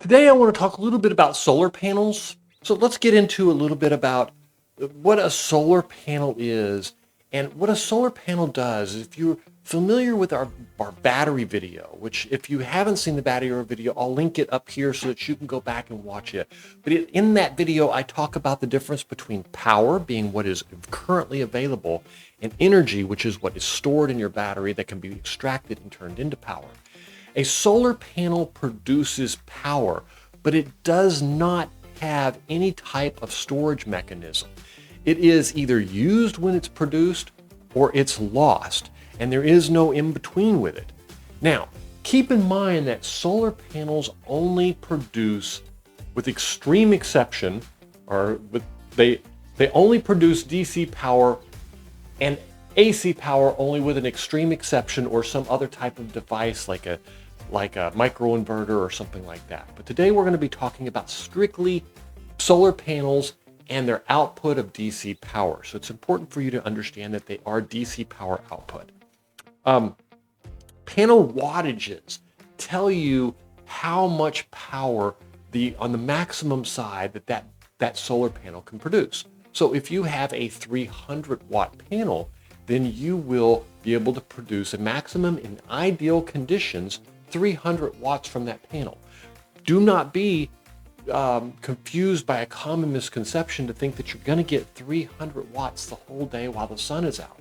Today I want to talk a little bit about solar panels. So let's get into a little bit about what a solar panel is and what a solar panel does. If you're familiar with our battery video, which if you haven't seen the battery video, I'll link it up here so that you can go back and watch it. But in that video, I talk about the difference between power, being what is currently available, and energy, which is what is stored in your battery that can be extracted and turned into power. A solar panel produces power, but it does not have any type of storage mechanism. It is either used when it's produced or it's lost, and there is no in between with it. Now, keep in mind that solar panels only produce, with extreme exception, they only produce DC power and AC power only with an extreme exception or some other type of device like a microinverter or something like that. But today we're going to be talking about strictly solar panels and their output of DC power. So it's important for you to understand that they are DC power output. Panel wattages tell you how much power on the maximum side that solar panel can produce. So if you have a 300 watt panel, then you will be able to produce a maximum in ideal conditions 300 watts from that panel. Do not be confused by a common misconception to think that you're going to get 300 watts the whole day while the sun is out.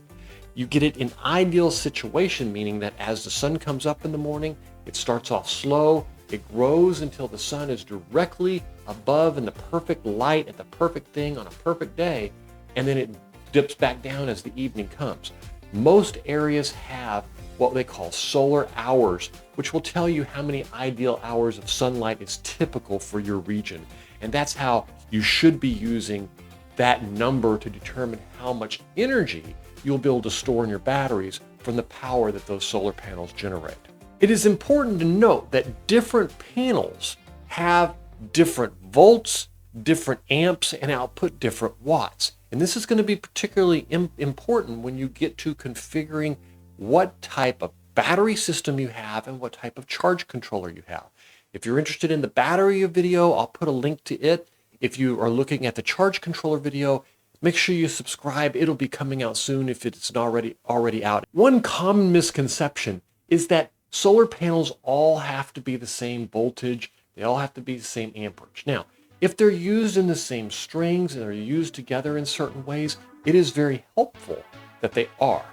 You get it in ideal situation, meaning that as the sun comes up in the morning, it starts off slow, it grows until the sun is directly above in the perfect light at the perfect thing on a perfect day, and then it dips back down as the evening comes. Most areas have what they call solar hours, which will tell you how many ideal hours of sunlight is typical for your region. And that's how you should be using that number to determine how much energy you'll be able to store in your batteries from the power that those solar panels generate. It is important to note that different panels have different volts, different amps, and output different watts. And this is going to be particularly important when you get to configuring what type of battery system you have and what type of charge controller you have. If you're interested in the battery video, I'll put a link to it. If you are looking at the charge controller video, make sure you subscribe. It'll be coming out soon if it's not already out. One common misconception is that solar panels all have to be the same voltage. They all have to be the same amperage. Now, if they're used in the same strings and they're used together in certain ways, it is very helpful that they are.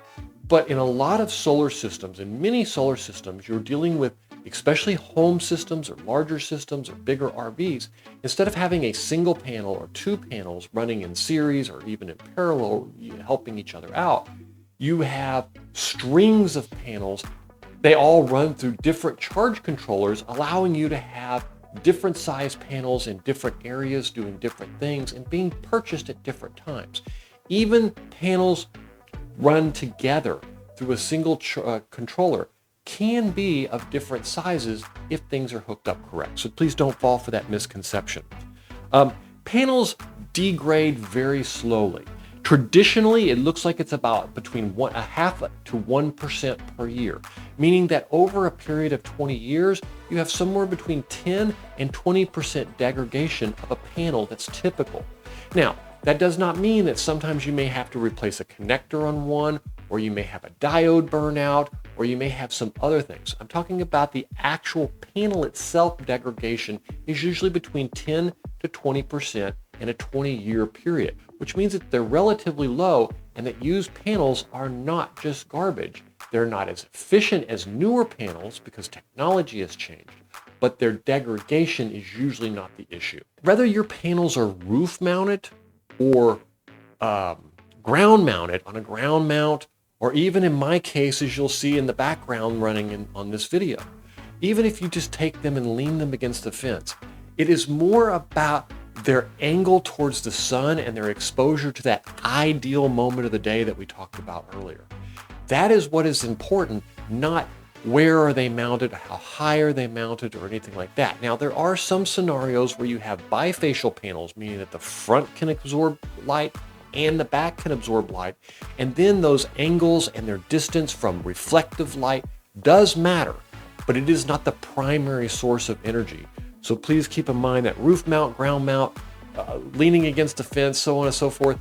But in a lot of solar systems, in many solar systems, you're dealing with, especially home systems or larger systems or bigger RVs, instead of having a single panel or two panels running in series or even in parallel, helping each other out, you have strings of panels. They all run through different charge controllers, allowing you to have different size panels in different areas doing different things and being purchased at different times. Even panels run together through a single controller can be of different sizes if things are hooked up correct. So please don't fall for that misconception. Panels degrade very slowly. Traditionally, it looks like it's about between 0.5 to 1% per year, meaning that over a period of 20 years, you have somewhere between 10 and 20% degradation of a panel that's typical. Now, that does not mean that sometimes you may have to replace a connector on one, or you may have a diode burnout, or you may have some other things. I'm talking about the actual panel itself. Degradation is usually between 10 to 20% in a 20-year period, which means that they're relatively low and that used panels are not just garbage. They're not as efficient as newer panels because technology has changed, but their degradation is usually not the issue. Whether your panels are roof mounted or ground mounted on a ground mount, or even in my case, as you'll see in the background running on this video, even if you just take them and lean them against the fence, it is more about their angle towards the sun and their exposure to that ideal moment of the day that we talked about earlier. That is what is important, not where are they mounted, how high are they mounted, or anything like that. Now, there are some scenarios where you have bifacial panels, meaning that the front can absorb light and the back can absorb light, and then those angles and their distance from reflective light does matter, but it is not the primary source of energy. So please keep in mind that roof mount, ground mount, leaning against the fence, so on and so forth,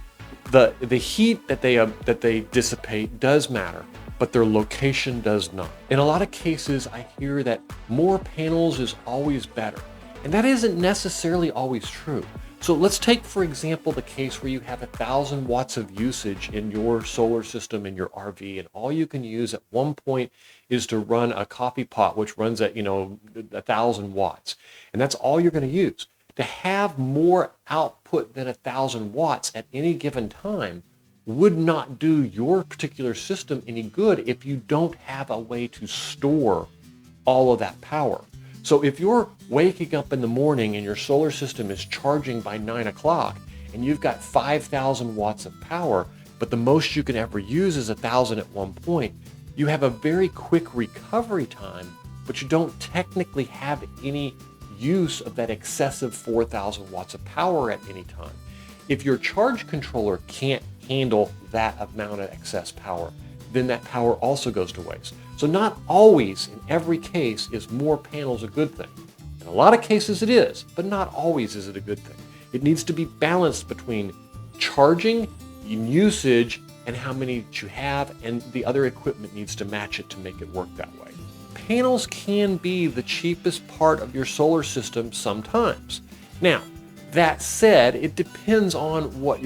the heat that they dissipate does matter, but their location does not. In a lot of cases, I hear that more panels is always better, and that isn't necessarily always true. So let's take, for example, the case where you have 1,000 watts of usage in your solar system in your RV, and all you can use at one point is to run a coffee pot, which runs at 1,000 watts, and that's all you're going to use. To have more output than 1,000 watts at any given time would not do your particular system any good if you don't have a way to store all of that power. So if you're waking up in the morning and your solar system is charging by 9 o'clock and you've got 5,000 watts of power, but the most you can ever use is 1,000 at one point, you have a very quick recovery time, but you don't technically have any use of that excessive 4,000 watts of power at any time. If your charge controller can't handle that amount of excess power, then that power also goes to waste. So not always, in every case, is more panels a good thing. In a lot of cases it is, but not always is it a good thing. It needs to be balanced between charging, usage, and how many you have, and the other equipment needs to match it to make it work that way. Panels can be the cheapest part of your solar system sometimes. Now, that said, it depends on what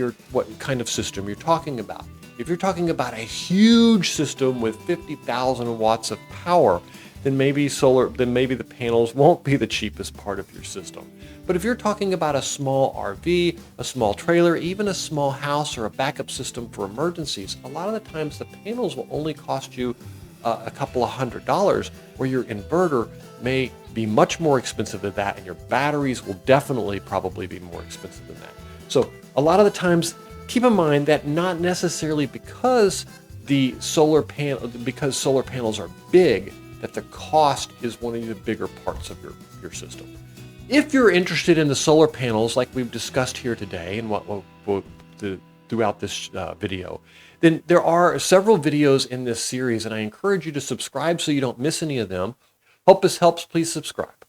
kind of system you're talking about. If you're talking about a huge system with 50,000 watts of power, then maybe the panels won't be the cheapest part of your system. But if you're talking about a small RV, a small trailer, even a small house or a backup system for emergencies, a lot of the times the panels will only cost you a couple of $100s, where your inverter may be much more expensive than that, and your batteries will definitely probably be more expensive than that. So a lot of the times, keep in mind that not necessarily because solar panels are big, that the cost is one of the bigger parts of your system. If you're interested in the solar panels like we've discussed here today and throughout this video, then there are several videos in this series, and I encourage you to subscribe so you don't miss any of them. Hope this helps. Please subscribe.